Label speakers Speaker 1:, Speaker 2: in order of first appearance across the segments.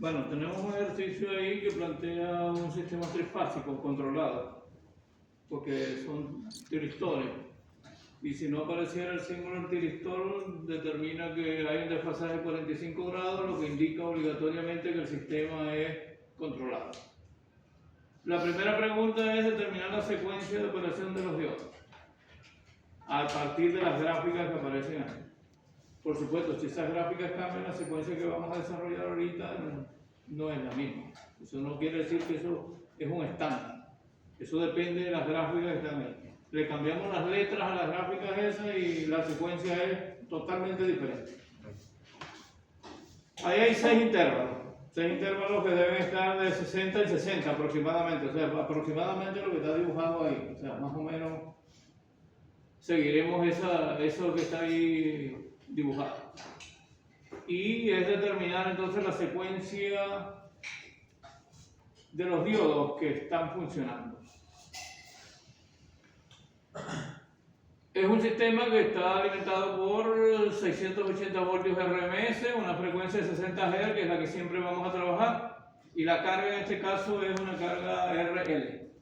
Speaker 1: Bueno, tenemos un ejercicio ahí que plantea un sistema trifásico controlado, porque son tiristoles. Y si no apareciera el símbolo del tiristol, determina que hay un desfasaje de 45 grados, lo que indica obligatoriamente que el sistema es controlado. La primera pregunta es determinar la secuencia de operación de los diodos a partir de las gráficas que aparecen ahí. Por supuesto, si esas gráficas cambian, la secuencia que vamos a desarrollar ahorita no es la misma. Eso no quiere decir que eso es un estándar. Eso depende de las gráficas que están ahí. Le cambiamos las letras a las gráficas esas y la secuencia es totalmente diferente. Ahí hay 6 intervalos. 6 intervalos que deben estar de 60 y 60 aproximadamente. O sea, aproximadamente lo que está dibujado ahí. O sea, más o menos seguiremos eso que está ahí dibujado. Y es determinar entonces la secuencia de los diodos que están funcionando. Es un sistema que está alimentado por 680 voltios RMS, una frecuencia de 60 Hz, que es la que siempre vamos a trabajar, y la carga en este caso es una carga RL,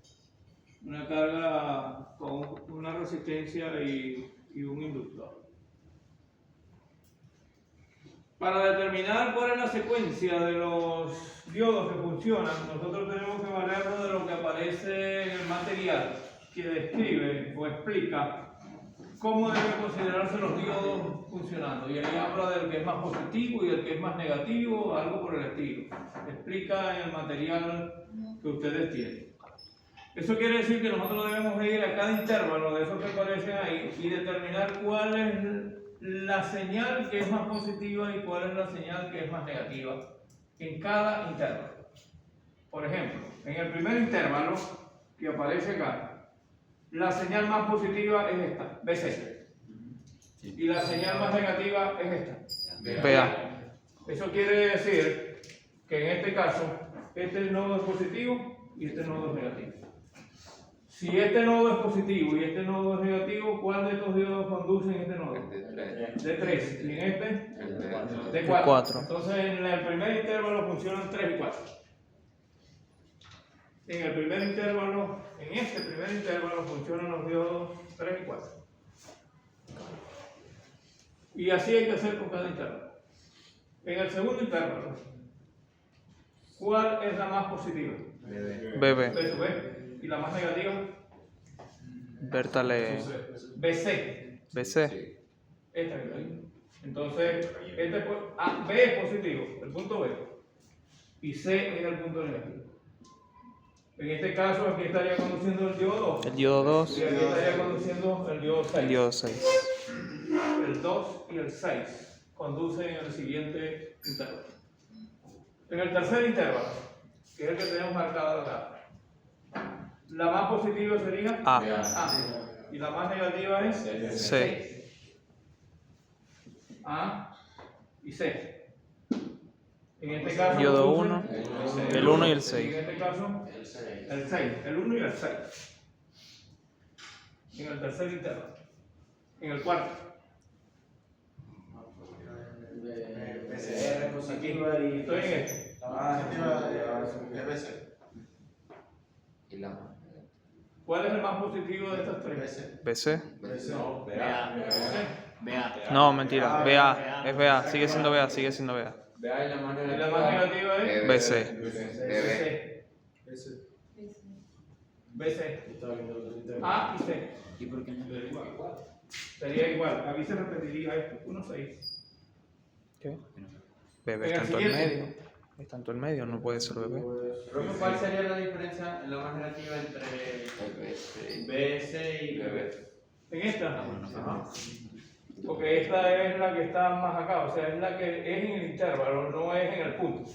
Speaker 1: una carga con una resistencia y un inductor. Para determinar cuál es la secuencia de los diodos que funcionan, nosotros tenemos que valernos de lo que aparece en el material, que describe o explica cómo deben considerarse los diodos funcionando. Y ahí habla del que es más positivo y del que es más negativo, algo por el estilo. Explica en el material que ustedes tienen. Eso quiere decir que nosotros debemos ir a cada intervalo de esos que aparecen ahí y determinar cuál es la señal que es más positiva y cuál es la señal que es más negativa en cada intervalo. Por ejemplo, en el primer intervalo que aparece acá, la señal más positiva es esta, BC. Y la señal más negativa es esta, BA. Eso quiere decir que en este caso, este nodo es positivo y este nodo es negativo. Si este nodo es positivo y este nodo es negativo, ¿cuál de estos diodos conducen este nodo? De 3. ¿Y en este? De 4. Entonces en el primer intervalo funcionan 3 y 4. En el primer intervalo, en este primer intervalo funcionan los diodos 3 y 4. Y así hay que hacer con cada intervalo. En el segundo intervalo, ¿cuál es la más positiva? BB. ¿Y la más negativa?
Speaker 2: Bertale.
Speaker 1: BC.
Speaker 2: BC.
Speaker 1: Esta que está ahí. Entonces, B es positivo, el punto B. Y C es el punto negativo. En este caso, aquí estaría conduciendo el diodo 2.
Speaker 2: El diodo 2.
Speaker 1: Y aquí estaría conduciendo el diodo 6.
Speaker 2: El diodo 6.
Speaker 1: El 2 y el 6 conducen en el siguiente intervalo. En el tercer intervalo, que es el que tenemos marcado acá, la más positiva sería
Speaker 2: A.
Speaker 1: Y la más negativa es
Speaker 2: C.
Speaker 1: A y C. En este caso,
Speaker 2: Diodo 1, el 1 y el 6.
Speaker 1: En este caso, el 6, el 1 y el 6. En el tercer intervalo. En el cuarto.
Speaker 3: PCR positiva y
Speaker 1: Estoy en este. ¿Cuál es el más positivo de estas tres?
Speaker 2: BC.
Speaker 3: No,
Speaker 2: No, mentira. BA. Es BA. Sigue siendo BA. Sigue siendo BA.
Speaker 1: Y la más negativa es
Speaker 2: BC.
Speaker 1: BC. A y C.
Speaker 3: ¿Y por qué no?
Speaker 1: Sería igual. Aquí se repetiría esto. 1, 6.
Speaker 2: ¿Qué? BB está en todo el medio. Está en todo el medio. No puede ser BB.
Speaker 4: Profe, ¿cuál sería la diferencia en la más negativa entre BS y BB?
Speaker 1: En esta. Ajá. Porque esta es la que está más acá. O sea, es la que es en el intervalo, no es en el punto.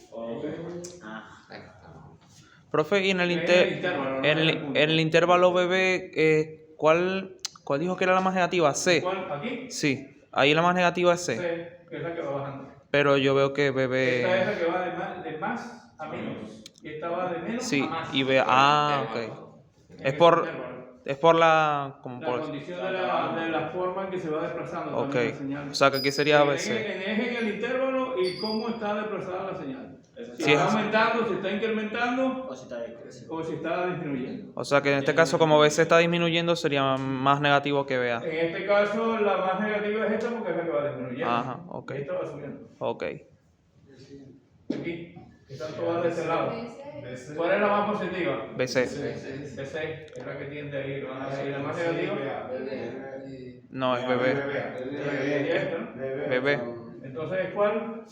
Speaker 2: Profe, y en el,
Speaker 1: intervalo, no
Speaker 2: en
Speaker 1: en el punto.
Speaker 2: el intervalo BB, ¿cuál dijo que era la más negativa? C.
Speaker 1: ¿Cuál? ¿Aquí?
Speaker 2: Sí. Ahí la más negativa es C.
Speaker 1: C, que es la que va bajando.
Speaker 2: Pero yo veo que
Speaker 1: Esta es
Speaker 2: BB...
Speaker 1: la que va de más a menos. Y esta va de menos
Speaker 2: Sí.
Speaker 1: a más.
Speaker 2: Y BA... Ah, ok.
Speaker 1: En
Speaker 2: Es
Speaker 1: el
Speaker 2: por...
Speaker 1: intervalo.
Speaker 2: Es por la... Como
Speaker 1: La
Speaker 2: por...
Speaker 1: condición de la forma en que se va desplazando
Speaker 2: Ok.
Speaker 1: también la señal.
Speaker 2: O sea que aquí sería
Speaker 1: El
Speaker 2: BC.
Speaker 1: eje en el intervalo y cómo está desplazada la señal. Si
Speaker 2: Sí,
Speaker 1: está
Speaker 2: es-
Speaker 1: aumentando, si está incrementando
Speaker 3: O si está decreciendo.
Speaker 1: o si está disminuyendo.
Speaker 2: O sea que en este caso, como BC está disminuyendo, sería más negativo que BA.
Speaker 1: En este caso, la más negativa es esta porque es la que va disminuyendo.
Speaker 2: Ajá, ok.
Speaker 1: Y esta va subiendo.
Speaker 2: Ok.
Speaker 1: Aquí, están todas de este lado. ¿Cuál es la más positiva?
Speaker 2: BC.
Speaker 1: B6 es la que tiende a ir. ¿Y la más negativa?
Speaker 2: No, es BB.
Speaker 1: Y esta, ¿no?
Speaker 2: BB.
Speaker 1: Entonces, ¿cuál?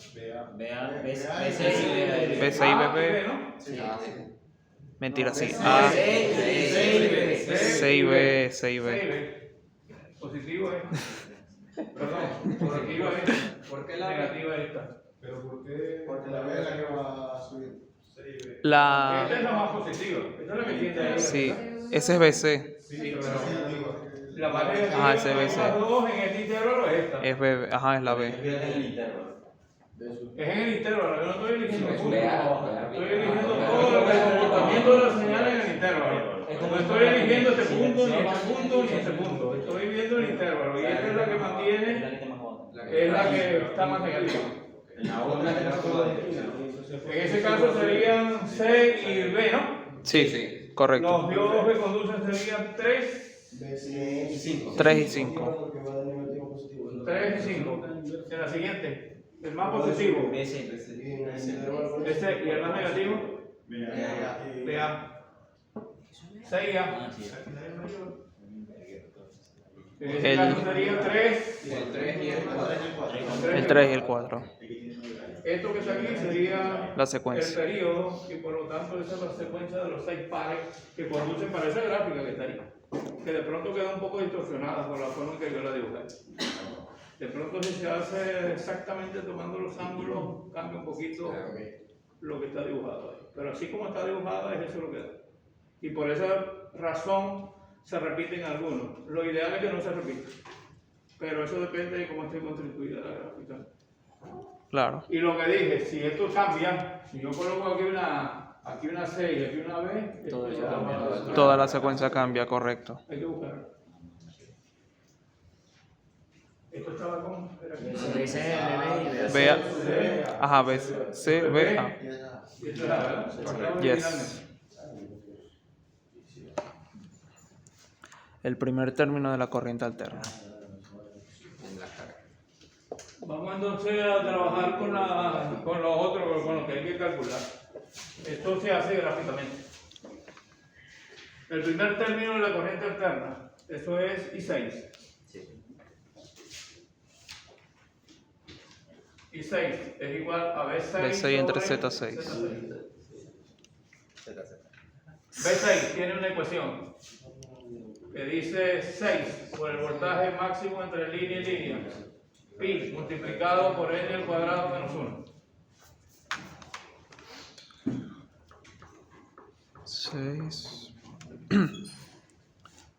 Speaker 3: Vea, B6 y
Speaker 2: B6 y
Speaker 1: A,
Speaker 2: BB.
Speaker 1: B, ¿no?
Speaker 2: Mentira, sí. A,
Speaker 3: B6
Speaker 2: C y B, C y B.
Speaker 1: 6B. Positivo es. Perdón, positiva es.
Speaker 4: ¿Por qué la
Speaker 1: Negativa esta.
Speaker 5: Pero ¿por qué? Porque la B es la que va a subir.
Speaker 1: Esta
Speaker 2: La...
Speaker 1: es la más positiva. Esta es la que tiende a ir.
Speaker 2: Sí, ese es BC.
Speaker 1: Sí, pero la más negativa
Speaker 2: Ajá, ese B6.
Speaker 1: las dos en este intervalo es esta.
Speaker 2: Es BB. Ajá, es la B.
Speaker 4: en el intervalo?
Speaker 1: Es en el intervalo, yo no estoy eligiendo puntos.
Speaker 4: vea.
Speaker 1: Estoy eligiendo todo lo que es el comportamiento de la señal en el intervalo. No estoy eligiendo este punto, ni este punto, ni este punto. Estoy viendo el intervalo y esta es la que mantiene, es la que está más negativa.
Speaker 4: En la otra tenemos
Speaker 1: En ese caso serían C y B, ¿no?
Speaker 2: Sí, correcto.
Speaker 1: Los diodos que conducen serían 3,
Speaker 3: y 5.
Speaker 2: 3 y 5.
Speaker 1: 3 y 5. En la siguiente, el más positivo,
Speaker 3: B6.
Speaker 1: este y el más negativo, BA. 6A.
Speaker 3: Ah, sí.
Speaker 1: En ese
Speaker 2: El-
Speaker 1: caso serían 3.
Speaker 4: el 3 y el 4.
Speaker 2: El 3 y el 4.
Speaker 1: Esto que está aquí sería
Speaker 2: La secuencia.
Speaker 1: el periodo y por lo tanto esa es la secuencia de los 6 pares que conducen para esa gráfica que está ahí. Que de pronto queda un poco distorsionada por la forma en que yo la dibujé. De pronto si se hace exactamente tomando los ángulos cambia un poquito lo que está dibujado ahí. Pero así como está dibujada es eso lo que da. Y por esa razón se repiten algunos. Lo ideal es que no se repita. Pero eso depende de cómo esté constituida la gráfica.
Speaker 2: Claro.
Speaker 1: Y lo que dije, si esto cambia, si yo coloco aquí una C y aquí una B, esto ya va a-
Speaker 2: Toda la secuencia cambia, correcto.
Speaker 1: Hay que buscarlo. Esto estaba como.
Speaker 3: B6, BB y
Speaker 2: B, A.
Speaker 1: C,
Speaker 2: Ajá, B, C, B, A.
Speaker 1: y esto era, ¿verdad? Cortamos
Speaker 2: Yes.
Speaker 1: originalmente.
Speaker 2: El primer término de la corriente alterna.
Speaker 1: Vamos entonces a trabajar con lo otro, con lo que hay que calcular. Esto se hace gráficamente. El primer término de la corriente alterna, eso es I6. I6 es igual a B6,
Speaker 2: B6 entre
Speaker 1: sobre
Speaker 2: Z6.
Speaker 1: B6 tiene una ecuación que dice 6 por el voltaje máximo entre línea y línea, pi multiplicado por n al cuadrado menos 1.
Speaker 2: 6.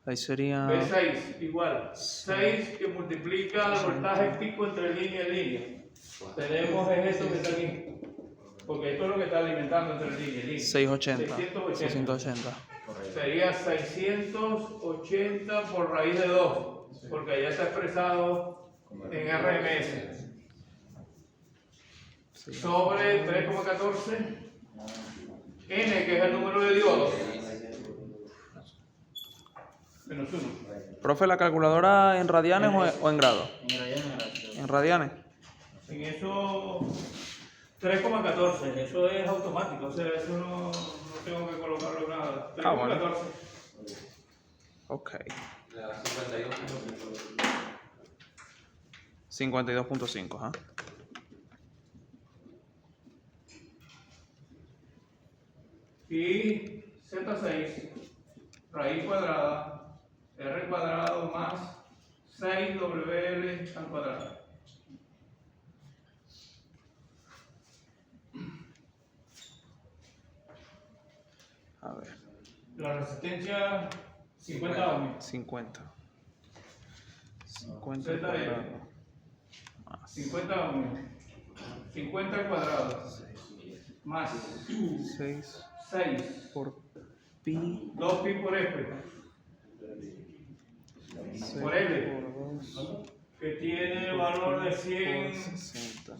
Speaker 2: Ahí sería
Speaker 1: B6 igual 6 que multiplica el voltaje pico entre línea y línea. Tenemos es esto que está aquí, porque esto es lo que está alimentando entre línea y línea.
Speaker 2: 680.
Speaker 1: 680.
Speaker 2: 680.
Speaker 1: Sería 680 por raíz de 2, porque ya está expresado en RMS. Sobre 3,14 N, que es el número de diodos, menos 1.
Speaker 2: Profe, ¿la calculadora en radianes o en grados? En radianes.
Speaker 1: En eso 3,14, eso es automático, o sea, eso no tengo que colocarlo en nada. 3,14.
Speaker 2: Ah, bueno. Ok.
Speaker 4: Le da 52.
Speaker 2: 52.5, ¿ah?
Speaker 1: Y Z6, raíz cuadrada, R cuadrado más 6WL al cuadrado.
Speaker 2: A ver.
Speaker 1: La resistencia 50 ohms,
Speaker 2: 50. 50
Speaker 1: Z
Speaker 2: cuadrado.
Speaker 1: 50 ohms, 50 al cuadrado, más
Speaker 2: 6
Speaker 1: 6,
Speaker 2: por pi.
Speaker 1: 2 pi por F,
Speaker 2: 6
Speaker 1: por L.
Speaker 2: por 2.
Speaker 1: que tiene el valor de 100,
Speaker 2: 60.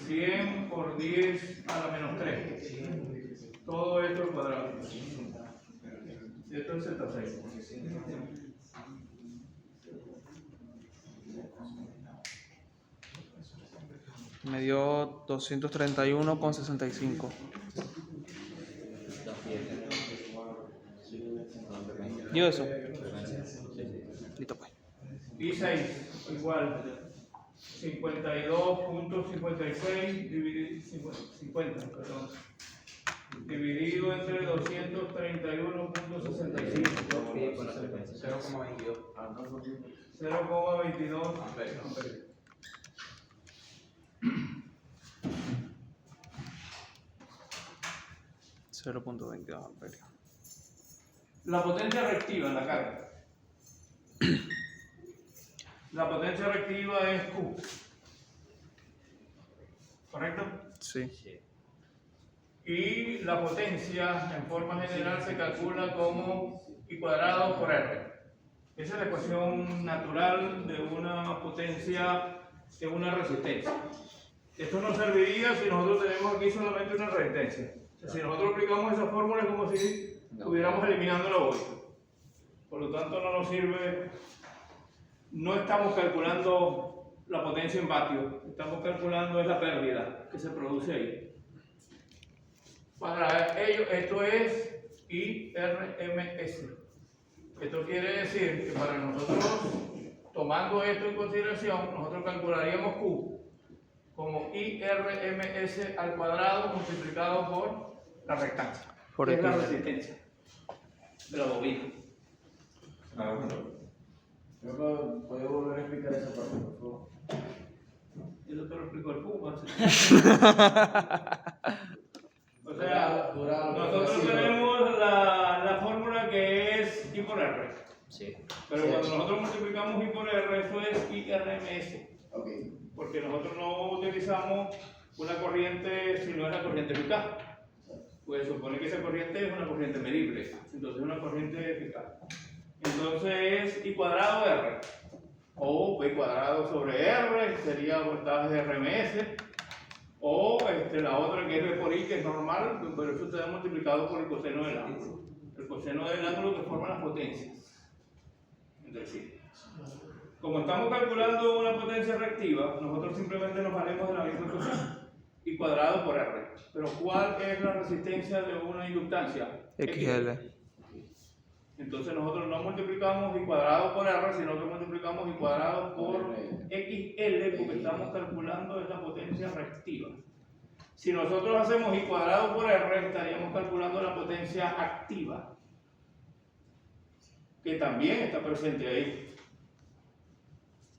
Speaker 1: 100 por 10 a la menos 3. Todo esto al cuadrado. Esto es Z6.
Speaker 2: Me dio 231,65. ¿Dio eso? Listo pues.
Speaker 1: Y 6 igual 52.56 dividido entre 231.65.
Speaker 3: Con la frecuencia.
Speaker 4: 0,22
Speaker 1: 0,22
Speaker 4: amperios.
Speaker 1: amperios.
Speaker 2: $0.22 amperios.
Speaker 1: La potencia reactiva en la carga. La potencia reactiva es Q. ¿Correcto?
Speaker 2: Sí.
Speaker 1: Y la potencia en forma general se calcula como I cuadrado por R. Esa es la ecuación natural de una potencia de una resistencia. Esto nos serviría si nosotros tenemos aquí solamente una resistencia. O sea, si nosotros aplicamos esa fórmula es como si estuviéramos eliminando la vuelta. Por lo tanto no nos sirve, no estamos calculando la potencia en vatios, estamos calculando es la pérdida que se produce ahí. Para ello, esto es IRMS. Esto quiere decir que para nosotros, tomando esto en consideración, nosotros calcularíamos Q como IRMS al cuadrado multiplicado por la rectancia, que es la resistencia de la bobina.
Speaker 5: ¿Puede volver a explicar esa parte, por favor?
Speaker 1: Yo te lo explico el Q. O sea, nosotros tenemos la fórmula que es I por R.
Speaker 3: Sí.
Speaker 1: Pero cuando nosotros multiplicamos I por R, eso es IRMS.
Speaker 5: Ok.
Speaker 1: Porque nosotros no utilizamos una corriente si no es la corriente eficaz. Pues supone que esa corriente es una corriente medible. Entonces es una corriente eficaz. Entonces es I cuadrado R. O P cuadrado sobre R, sería voltaje de RMS. O la otra que es B por I, que es normal, pero eso está multiplicado por el coseno del ángulo. El coseno del ángulo que forma las potencias. Es decir, como estamos calculando una potencia reactiva, nosotros simplemente nos valemos de la misma ecuación. I cuadrado por R. Pero ¿cuál es la resistencia de una inductancia?
Speaker 2: XL.
Speaker 1: Entonces nosotros no multiplicamos I cuadrado por R, sino que multiplicamos I cuadrado por XL, porque estamos calculando esa potencia reactiva. Si nosotros hacemos I cuadrado por R, estaríamos calculando la potencia activa, que también está presente ahí,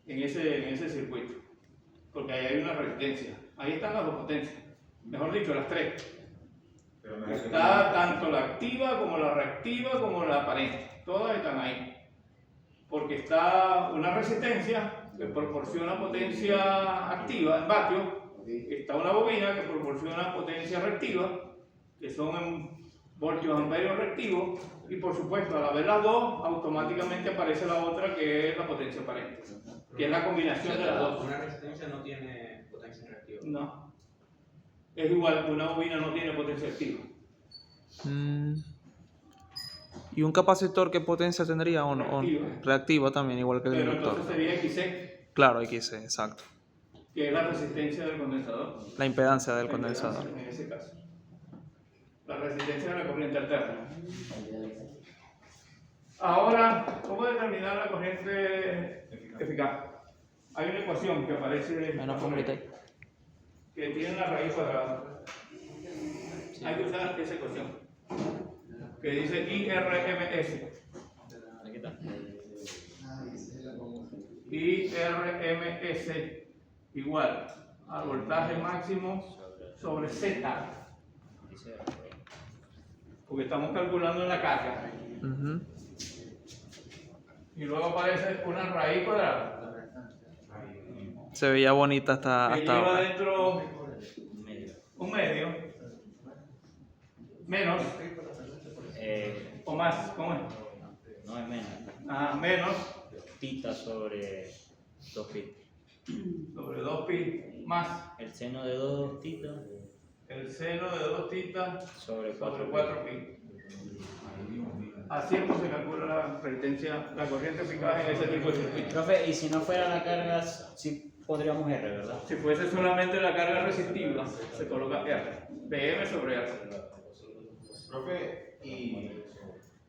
Speaker 1: en ese circuito, porque ahí hay una resistencia. Ahí están las dos potencias, mejor dicho, las tres. Está tanto la activa como la reactiva como la aparente, todas están ahí, porque está una resistencia que proporciona potencia activa en vatios, está una bobina que proporciona potencia reactiva, que son en voltios amperios reactivos, y por supuesto al haber las dos, automáticamente aparece la otra que es la potencia aparente, que es la combinación de las dos.
Speaker 4: Una resistencia no tiene potencia reactiva.
Speaker 1: No. Es igual que una bobina no tiene potencia activa.
Speaker 2: ¿Y un capacitor qué potencia tendría? ¿O no?
Speaker 1: Reactiva.
Speaker 2: Reactiva también, igual que el
Speaker 1: Pero
Speaker 2: inductor.
Speaker 1: entonces sería XC,
Speaker 2: Claro, XC, exacto.
Speaker 1: que es la resistencia del condensador.
Speaker 2: La impedancia del
Speaker 1: La
Speaker 2: condensador.
Speaker 1: impedancia, en ese caso. La resistencia de la corriente alterna. Ahora, ¿cómo determinar la corriente eficaz? Hay una ecuación que aparece
Speaker 2: Menos complicado.
Speaker 1: que tiene una raíz cuadrada. Hay que usar esa ecuación que dice IRMS.
Speaker 3: Aquí está.
Speaker 1: IRMS igual al voltaje máximo sobre Z,
Speaker 3: Dice,
Speaker 1: porque estamos calculando en la carga.
Speaker 2: Ujú.
Speaker 1: Y luego aparece una raíz cuadrada
Speaker 2: Se veía bonita
Speaker 1: que
Speaker 2: hasta
Speaker 1: lleva
Speaker 2: ahora.
Speaker 1: dentro
Speaker 3: medio.
Speaker 1: un medio, menos o más, ¿cómo es?
Speaker 3: No es menos.
Speaker 1: Menos
Speaker 3: Tita sobre 2 pi.
Speaker 1: sobre 2pi más
Speaker 3: El seno de 2 titas
Speaker 1: el seno de 2 titas
Speaker 3: sobre
Speaker 1: sobre
Speaker 3: 4 pi.
Speaker 1: 4pi. Así es como se calcula la resistencia, la corriente eficaz en ese tipo de circuitos.
Speaker 3: Profe, y si no fuera la carga, sí podríamos R, ¿verdad?
Speaker 1: Si fuese solamente la carga resistiva, se coloca R, BM sobre R.
Speaker 6: Profe, y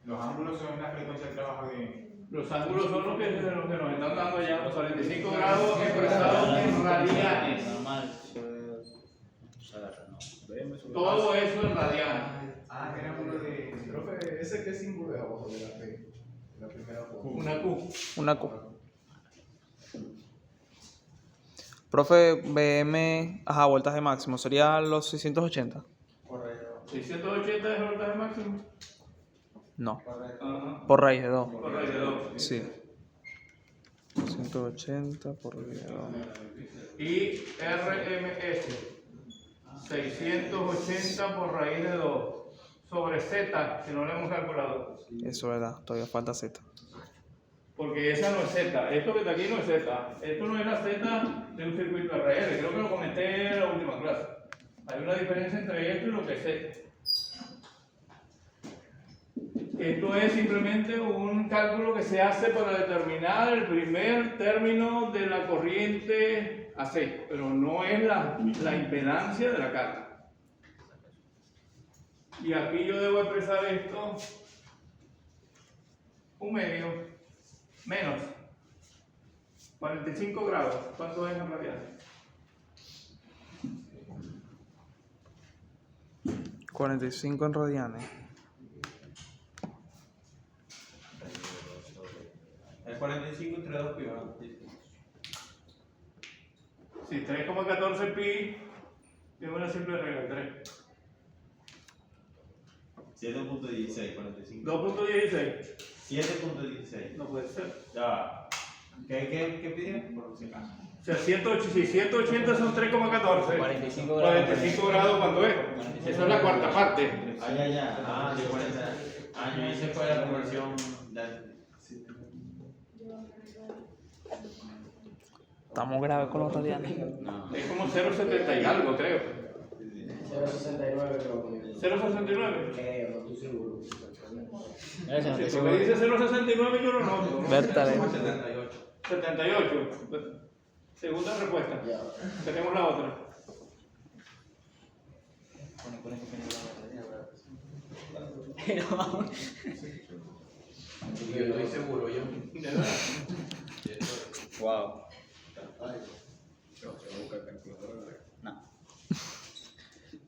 Speaker 6: los ángulos son la frecuencia de trabajo de...
Speaker 1: Los ángulos son los que nos están dando ya, los 45 grados expresados en radianes.
Speaker 3: Normal. Se agarra, ¿no?
Speaker 1: Todo eso en radianes.
Speaker 6: Ah, era uno de...
Speaker 7: Profe, ¿ese qué símbolo es abajo de la P? La primera Q.
Speaker 1: Una Q.
Speaker 2: Una Q. Profe, BM, ajá, voltaje máximo, sería los 680.
Speaker 7: Correcto.
Speaker 1: 680 es el voltaje máximo.
Speaker 2: No,
Speaker 1: Ajá.
Speaker 2: por raíz de 2.
Speaker 1: Por raíz de 2.
Speaker 2: Sí. 180 por raíz de 2.
Speaker 1: Y RMS 680 por raíz de 2 sobre Z, que no lo hemos calculado.
Speaker 2: Eso es verdad, todavía falta Z.
Speaker 1: Porque esa no es Z, esto que está aquí no es Z. Esto no es la Z de un circuito RL, creo que lo comenté en la última clase. Hay una diferencia entre esto y lo que es Z. Esto es simplemente un cálculo que se hace para determinar el primer término de la corriente AC, pero no es la impedancia de la carga. Y aquí yo debo expresar esto un medio menos 45 grados. ¿Cuánto es en realidad?
Speaker 2: 45 en radianes.
Speaker 5: El 45 entre 2 pi.
Speaker 1: Si 3,14 pi es una simple regla, 3.
Speaker 5: 7.16, 45.
Speaker 1: 2.16.
Speaker 5: 7.16.
Speaker 1: No puede ser.
Speaker 5: Ya. ¿Qué pide? Por si acaso.
Speaker 1: O sea, 180 son 3,14.
Speaker 3: 45 grados.
Speaker 1: 45 grados, ¿cuánto es? Esa es la cuarta parte.
Speaker 5: Ah, ya. Ah, de 40. Ah, yo hice fue la conversión.
Speaker 2: Estamos graves con los radianes.
Speaker 3: No.
Speaker 1: Es como 0,70 y algo, creo.
Speaker 5: 0.69 creo que.
Speaker 1: 0,69.
Speaker 5: No estoy seguro.
Speaker 3: Gracias,
Speaker 1: Si me dice 0,69 yo lo noto.
Speaker 2: Bertale.
Speaker 5: 78.
Speaker 1: 78. Segunda respuesta.
Speaker 5: Ya.
Speaker 1: Tenemos la otra.
Speaker 7: Yo estoy seguro, yo.
Speaker 1: ¿De verdad?
Speaker 3: Wow. No.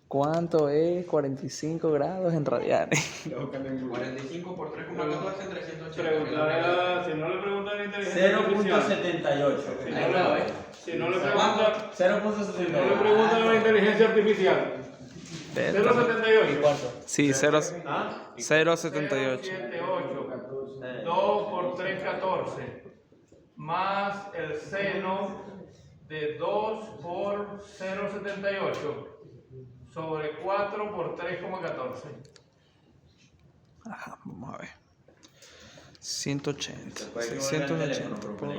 Speaker 2: ¿Cuánto es 45 grados en radianes?
Speaker 7: 45 por 3,14, 380.
Speaker 1: Preguntaré si no le preguntan a inteligencia artificial.
Speaker 5: 0.78.
Speaker 1: Si no le preguntan,
Speaker 5: 0.78.
Speaker 1: si no le preguntan a la inteligencia artificial. 0,78.
Speaker 2: Sí, 0,
Speaker 1: ¿Ah?
Speaker 2: 0,78.
Speaker 1: 0,78. 2 por 3,14. Más el seno de 2 por 0,78. Sobre 4 por 3,14.
Speaker 2: Ajá, vamos a ver. 180. 680 por...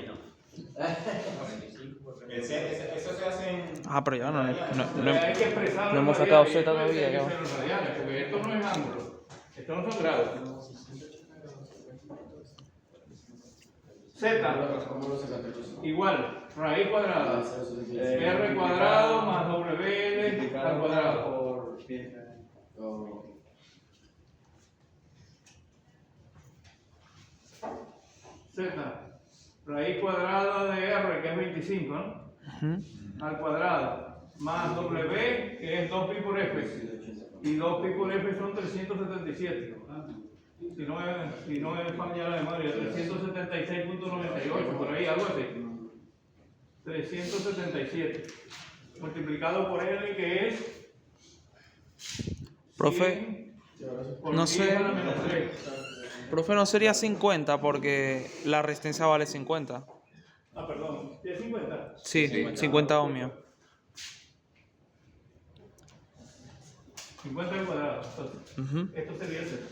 Speaker 6: Eso se hace en...
Speaker 2: Ah, pero ya no,
Speaker 1: Hay que expresarlo
Speaker 2: no hemos
Speaker 1: en
Speaker 2: sacado
Speaker 1: radianes,
Speaker 2: Z
Speaker 1: esto
Speaker 2: todavía,
Speaker 1: tiene que
Speaker 2: ya.
Speaker 1: ser en radianes, porque esto no es ángulo. Esto no son grados. Z igual, raíz cuadrada. R cuadrado más WL al cuadrado. Z, raíz cuadrada de R, que es 25, ¿no? Al cuadrado, más W, que es 2pi por F. Y 2pi por F son 377. Si no es falla la memoria, 376.98, por ahí, algo así. 377. Multiplicado por L, que es...
Speaker 2: Profe,
Speaker 1: 100 por
Speaker 2: no
Speaker 1: 10
Speaker 2: sé.
Speaker 1: a la menos 3.
Speaker 2: profe, no sería 50 porque la resistencia vale 50.
Speaker 1: Ah, perdón. ¿Es 50?
Speaker 2: Sí, 50 ohmios.
Speaker 1: 50 al cuadrado. Entonces,
Speaker 2: Ujú.
Speaker 1: esto sería el Z.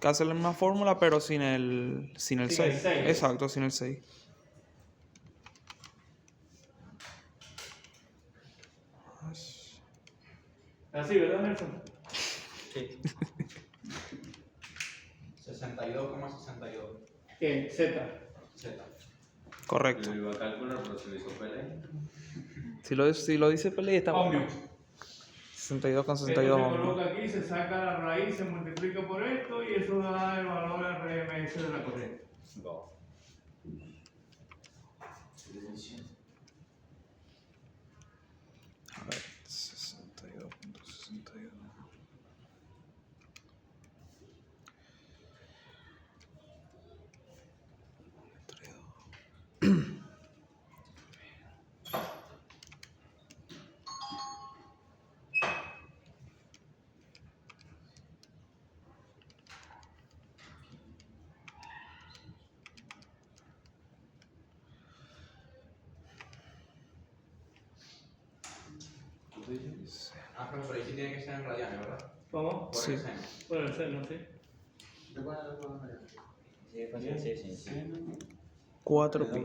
Speaker 2: Que hace la misma fórmula, pero sin el 6.
Speaker 1: Sin el 6.
Speaker 2: Exacto, sin el 6.
Speaker 1: Así, ¿verdad, Nelson?
Speaker 3: Sí.
Speaker 4: 62,62.
Speaker 1: ¿Qué? Z.
Speaker 4: Z.
Speaker 2: Correcto.
Speaker 8: Yo iba a calcular, pero se lo hizo Pelé.
Speaker 2: Si lo dice Pelé, está
Speaker 1: Ohmio.
Speaker 2: bueno. 62 con
Speaker 1: Esto
Speaker 2: 62
Speaker 1: se
Speaker 2: ohmios.
Speaker 1: coloca aquí, se saca la raíz, se multiplica por esto y eso da el valor RMS de la corriente.
Speaker 2: A ver, 62.62.
Speaker 4: Ah, pero por ahí sí tiene que ser en radianes, ¿verdad?
Speaker 1: ¿Cómo?
Speaker 4: Por
Speaker 2: Sí.
Speaker 4: el seno.
Speaker 1: Por el seno, sí.
Speaker 3: Sí.
Speaker 2: 4 pi.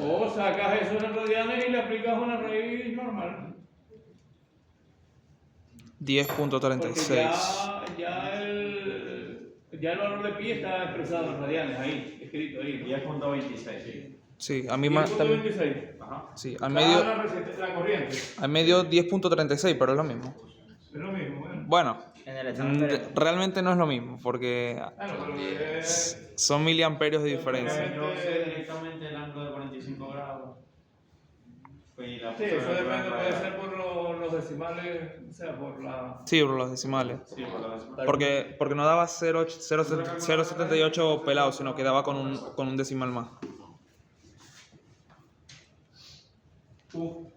Speaker 1: O sacas eso en radianes y le aplicas una raíz normal.
Speaker 2: 10.36.
Speaker 1: Porque ya el valor de pi está expresado en radianes, ahí, escrito ahí.
Speaker 3: 10.26. Sí.
Speaker 2: Sí, a mí también.
Speaker 1: 10.26.
Speaker 3: Ajá.
Speaker 2: Sí, al medio,
Speaker 1: La corriente.
Speaker 2: al medio 10.36, pero es lo mismo.
Speaker 1: Es lo mismo, bueno.
Speaker 2: Bueno,
Speaker 3: En el examen
Speaker 2: realmente no es lo mismo, porque
Speaker 1: Bueno, pero
Speaker 2: son miliamperios de diferencia.
Speaker 3: yo sé directamente el ángulo de 45 grados. Y la
Speaker 1: sí, eso
Speaker 3: postura
Speaker 1: depende,
Speaker 3: natural
Speaker 1: puede
Speaker 3: para-
Speaker 1: ser por los decimales, o sea, por la...
Speaker 2: Sí, por los decimales.
Speaker 3: Sí, por la décima.
Speaker 2: Porque no daba 0.78 pelado, sino que daba con un decimal más.
Speaker 1: U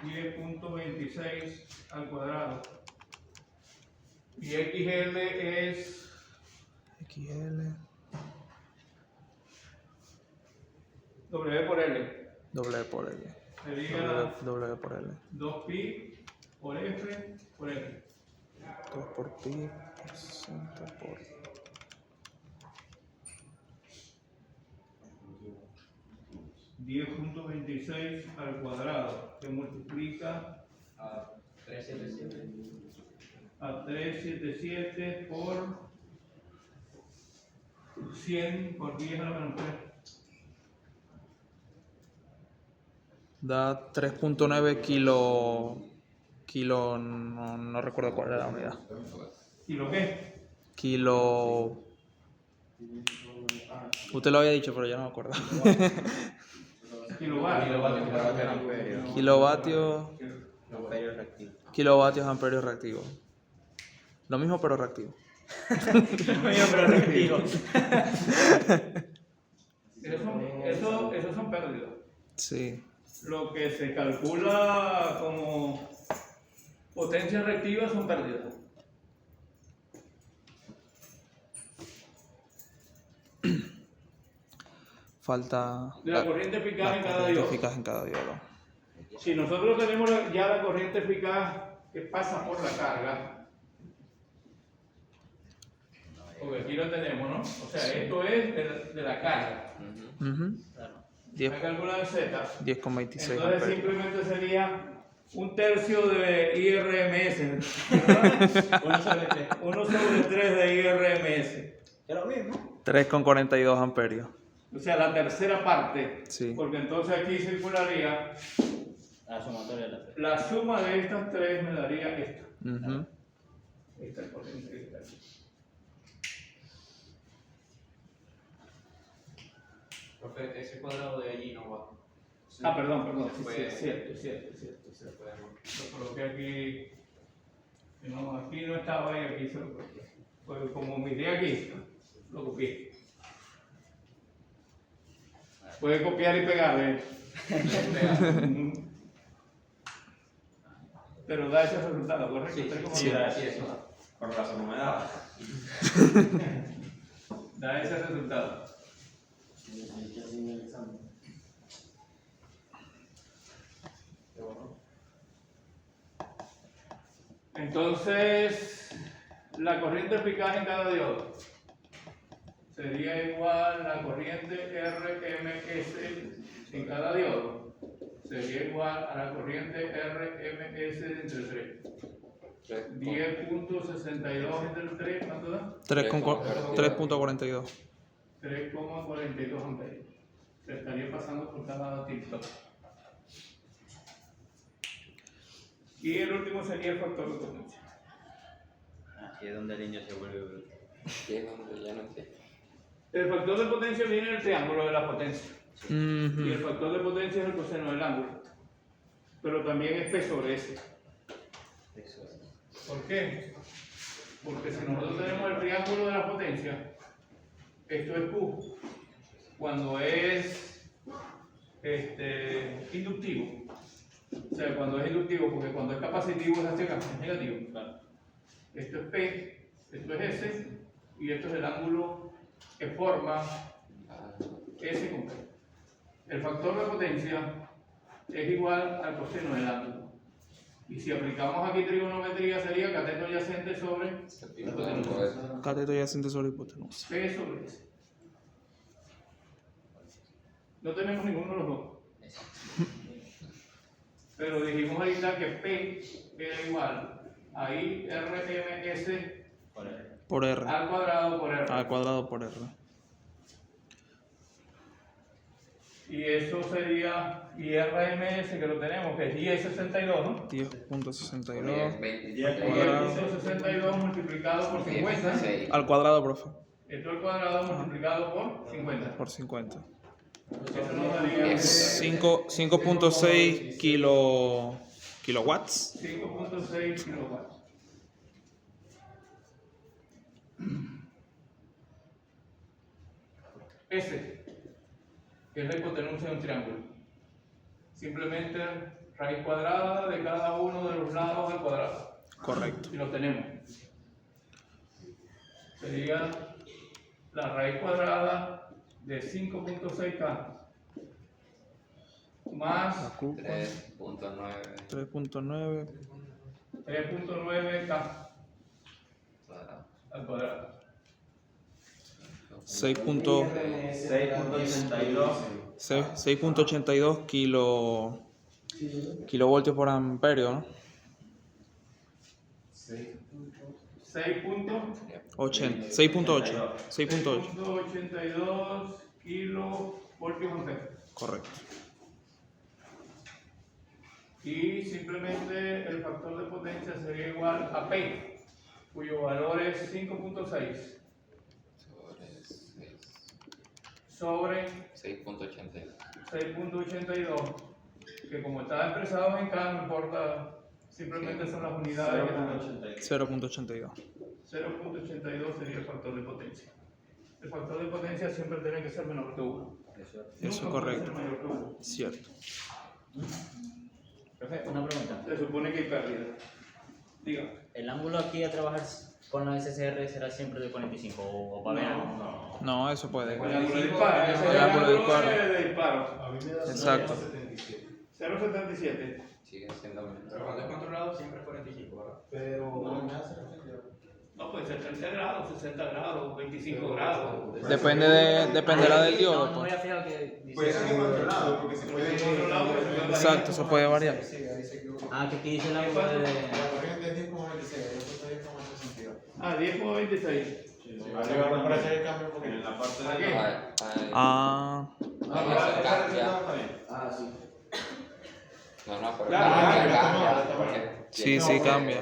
Speaker 1: 10.26 al cuadrado. Y XL es
Speaker 2: XL,
Speaker 1: W por L.
Speaker 2: W por L.
Speaker 1: Sería
Speaker 2: W por L.
Speaker 1: 2pi por F por L.
Speaker 2: 2 por pi, 60 por...
Speaker 1: 10.26 al cuadrado, que multiplica
Speaker 4: A 377.
Speaker 1: a 377 por 100 por 10 a la menos 3.
Speaker 2: Da 3.9 kilo, no recuerdo cuál era la unidad.
Speaker 1: ¿Y lo qué?
Speaker 2: Kilo... Usted lo había dicho, pero ya no me acuerdo.
Speaker 1: Kilovatios.
Speaker 2: Kilovatios,
Speaker 3: Amperio reactivo.
Speaker 2: kilovatios, amperios reactivos. Lo mismo, pero reactivo.
Speaker 1: Esos son pérdidas.
Speaker 2: Sí.
Speaker 1: Lo que se calcula como potencia reactiva son pérdidas.
Speaker 2: Falta
Speaker 1: De la corriente eficaz en cada
Speaker 2: corriente
Speaker 1: diodo.
Speaker 2: eficaz en cada diodo.
Speaker 1: Si nosotros tenemos ya la corriente eficaz que pasa por la carga, porque aquí lo tenemos, ¿no? O sea, esto es de la carga.
Speaker 2: Ujú.
Speaker 3: Claro.
Speaker 2: 10
Speaker 1: La calcula en Z.
Speaker 2: 10,26
Speaker 1: Entonces
Speaker 2: amperios.
Speaker 1: simplemente sería un tercio de IRMS, ¿verdad? 1 sobre 3 de IRMS.
Speaker 3: Es lo mismo.
Speaker 2: 3,42 amperios.
Speaker 1: O sea, la tercera parte.
Speaker 2: Sí.
Speaker 1: Porque entonces aquí circularía
Speaker 3: La sumatoria de las tres.
Speaker 1: la suma de estas tres me daría esta.
Speaker 2: Ujú.
Speaker 1: Esta corriente que está aquí.
Speaker 4: Profe, ese cuadrado de allí no va.
Speaker 1: Ah, perdón,
Speaker 4: Se
Speaker 1: sí,
Speaker 4: puede-
Speaker 1: es cierto.
Speaker 4: se puede no.
Speaker 1: Lo coloqué aquí. No, aquí no estaba y aquí se lo coloqué. Pues como miré aquí, lo copié. Puede copiar y pegar, Ujú. Pero da ese resultado, ¿correcto?
Speaker 4: Sí,
Speaker 1: 3,7.
Speaker 4: sí, da, sí, eso da.
Speaker 3: Por razón no me daba.
Speaker 1: Da ese resultado. Entonces, la corriente eficaz en cada diodo sería igual la corriente RMS en cada diodo. Sería igual a la corriente RMS entre 3. 10.62 entre 3, ¿cuánto da?
Speaker 2: 3.42.
Speaker 1: 3,42 amperes. Se estaría pasando por cada TikTok. Y el último sería el factor de potencia.
Speaker 8: Aquí es donde el niño se vuelve bruto.
Speaker 4: Aquí es donde ya no entiendo.
Speaker 1: El factor de potencia viene del triángulo de la potencia. Y el factor de potencia es el coseno del ángulo. Pero también es P sobre S. ¿Por qué? Porque si nosotros tenemos el triángulo de la potencia, esto es Q. Cuando es inductivo. O sea, cuando es inductivo, porque cuando es capacitivo es hacia acá, es negativo. Claro. Esto es P, esto es S, y esto es el ángulo que forma S con P. El factor de potencia es igual al coseno del ángulo. Y si aplicamos aquí trigonometría sería cateto adyacente sobre hipotenusa.
Speaker 2: Cateto adyacente sobre hipotenusa.
Speaker 1: P sobre S. No tenemos ninguno de los dos. Pero dijimos ahorita que P era igual a I RMS
Speaker 2: Por R.
Speaker 1: al cuadrado por R.
Speaker 2: Al cuadrado por R.
Speaker 1: Y eso sería IRMS que lo tenemos, que es 10.62, ¿no?
Speaker 2: 10.62.
Speaker 1: 10.62 multiplicado por 50.
Speaker 2: Al cuadrado, profe.
Speaker 1: Esto al cuadrado multiplicado por 50.
Speaker 2: Por 50.
Speaker 1: Eso nos daría
Speaker 2: 5.6 kilowatts.
Speaker 1: 5.6 kilowatts. S, que es la hipotenusa de un triángulo. Simplemente raíz cuadrada de cada uno de los lados al cuadrado.
Speaker 2: Correcto.
Speaker 1: Y lo tenemos. Sería la raíz cuadrada de 5.6K más
Speaker 4: 3.9
Speaker 2: 3.9.
Speaker 1: 3.9K
Speaker 4: cuadrado.
Speaker 1: al cuadrado.
Speaker 2: 6.82 kilovoltios por amperio, ¿no? 6.8
Speaker 1: 6.82 kilovoltios amperes.
Speaker 2: correcto.
Speaker 1: Y simplemente el factor de potencia sería igual a P, cuyo valor es 5.6 sobre
Speaker 4: 6.82.
Speaker 1: 6.82, que como está expresado en K, no importa, simplemente son las unidades que tenemos.
Speaker 2: 0.82.
Speaker 1: 0.82 sería el factor de potencia. El factor de potencia siempre tiene que ser menor que 1.
Speaker 2: Eso es
Speaker 1: Nunca puede
Speaker 2: correcto.
Speaker 1: ser mayor que 1.
Speaker 2: Cierto.
Speaker 3: Profe, una pregunta.
Speaker 1: Se supone que hay pérdida. Diga.
Speaker 3: ¿El ángulo aquí a trabajar con la SCR será siempre de 45 o va a haber algo?
Speaker 2: No, eso puede.
Speaker 1: El ángulo de disparo. Ese es
Speaker 2: El ángulo de disparo.
Speaker 1: de disparo.
Speaker 7: A mí me da
Speaker 2: Exacto.
Speaker 1: 0.77.
Speaker 4: Sigue siendo menos. Pero cuando es controlado siempre es 45, ¿verdad?
Speaker 7: Pero
Speaker 1: No, pues 70 grados, 60 grados, 25 grados.
Speaker 2: Dependerá del diodo,
Speaker 3: No me voy
Speaker 2: pues.
Speaker 3: a fijar que dice.
Speaker 6: Puede ser controlado, porque se puede
Speaker 1: Controlado, pues,
Speaker 2: Exacto, se puede variar.
Speaker 7: sí, ahí se equivocó.
Speaker 3: Ah, que aquí dice el ángulo de...
Speaker 7: La corriente es 10,26, yo puse 10,62.
Speaker 1: Ah, 10.26.
Speaker 7: Arriba no parece el cambio porque
Speaker 8: En la parte
Speaker 1: Aquí.
Speaker 8: de
Speaker 2: Ah,
Speaker 5: Ah, sí.
Speaker 4: No, pero
Speaker 1: Claro,
Speaker 2: sí, sí, cambia.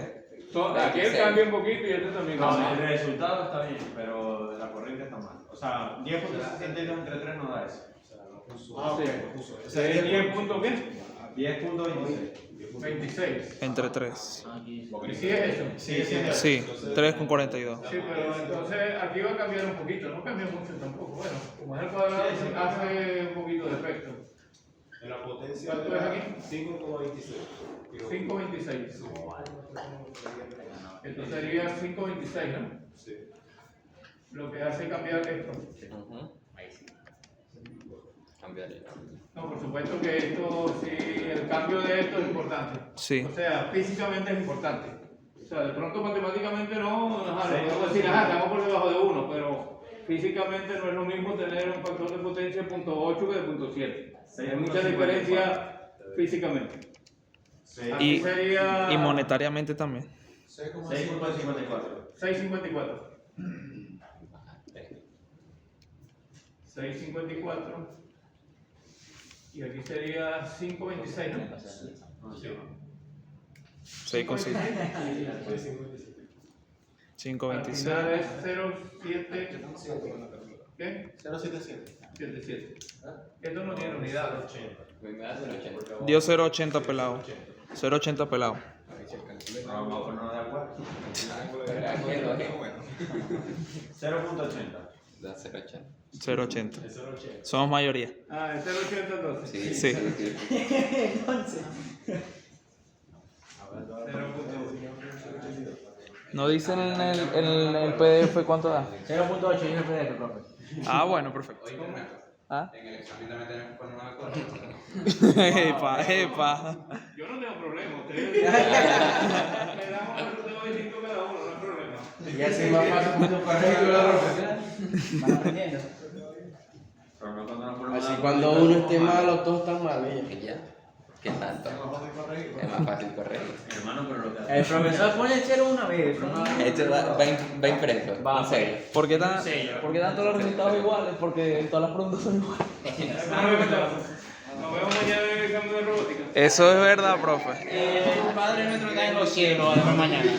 Speaker 1: Aquí él cambia un poquito y este también
Speaker 8: No,
Speaker 1: cambia.
Speaker 8: el resultado está bien, pero la corriente está mal. O sea, 10.62 entre 3 no da eso.
Speaker 7: Ah, ok.
Speaker 1: Sería 10 puntos bien.
Speaker 8: 10.26.
Speaker 1: 26.
Speaker 2: Entre 3.
Speaker 3: Ah, aquí dice.
Speaker 1: ¿Y si es eso?
Speaker 8: Sí, sí,
Speaker 2: Sí, 3,42.
Speaker 1: Sí, pero entonces aquí va a cambiar un poquito, no cambia mucho tampoco. Bueno, como es el cuadrado, hace un poquito de efecto.
Speaker 7: En la potencia
Speaker 1: ¿Cuánto
Speaker 7: de
Speaker 1: es aquí?
Speaker 7: 5,26.
Speaker 1: 5.26. Esto sería 5.26, ¿no?
Speaker 7: Sí.
Speaker 1: Lo que hace cambiar esto.
Speaker 3: Ahí sí.
Speaker 4: Cambiaría.
Speaker 1: No, por supuesto que esto, sí, el cambio de esto es importante.
Speaker 2: Sí.
Speaker 1: O sea, físicamente es importante. sea, de pronto matemáticamente no, podemos decir, estamos por debajo de 1, pero físicamente no es lo mismo tener un factor de potencia de 0.8 que de 0.7. Hay mucha diferencia físicamente. Aquí sería
Speaker 2: Y monetariamente también.
Speaker 8: 6.54.
Speaker 1: 6.54. 6.54. Y aquí sería 5.26, ¿no?
Speaker 2: 6,7.
Speaker 1: Al
Speaker 2: 5,26.
Speaker 1: final es 0.7. ¿Qué?
Speaker 7: 077.
Speaker 1: 77. Esto no tiene unidad.
Speaker 4: Me da 0.80.
Speaker 2: Dio 0,80 pelado. 0,80 pelado.
Speaker 8: Vamos a ponernos de acuerdo. 0.80.
Speaker 4: Da 0.80.
Speaker 2: 0,80. Somos mayoría.
Speaker 1: Ah, es 0.80 entonces.
Speaker 4: Sí.
Speaker 2: Sí.
Speaker 3: Entonces.
Speaker 1: 0.1.
Speaker 2: ¿No dicen en el PDF cuánto da?
Speaker 3: 0.8 dice el PDF, profe.
Speaker 2: Ah, bueno, perfecto.
Speaker 4: Oye, Fernando,
Speaker 2: ¿Ah?
Speaker 4: en el examen también tenemos que poner una cosa.
Speaker 2: Epa.
Speaker 1: Yo no tengo problema. Ustedes le damos el resultado distinto cada uno, no hay problema.
Speaker 5: Y así más fácil mucho corregir la profesora.
Speaker 3: Van aprendiendo.
Speaker 8: Pero no cuando nos ponemos
Speaker 5: Así
Speaker 8: de
Speaker 5: cuando
Speaker 8: acuerdo,
Speaker 5: uno esté malo, todos están mal. ¿eh?
Speaker 4: ¿Y ya? ¿Qué tanto?
Speaker 7: Es más fácil corregir.
Speaker 4: Es más fácil correr.
Speaker 8: Hermano, pero lo que
Speaker 3: El profesor pone el 0 una vez.
Speaker 4: Esto va impreso.
Speaker 3: Va.
Speaker 4: En serio.
Speaker 2: ¿Por qué
Speaker 3: Sí,
Speaker 2: ¿por qué dan todos los resultados iguales? Porque todas las preguntas son iguales.
Speaker 1: Nos vemos mañana en el examen de robótica.
Speaker 2: Eso es verdad, profe.
Speaker 3: El Padre nuestro que está en los cielos, además mañana.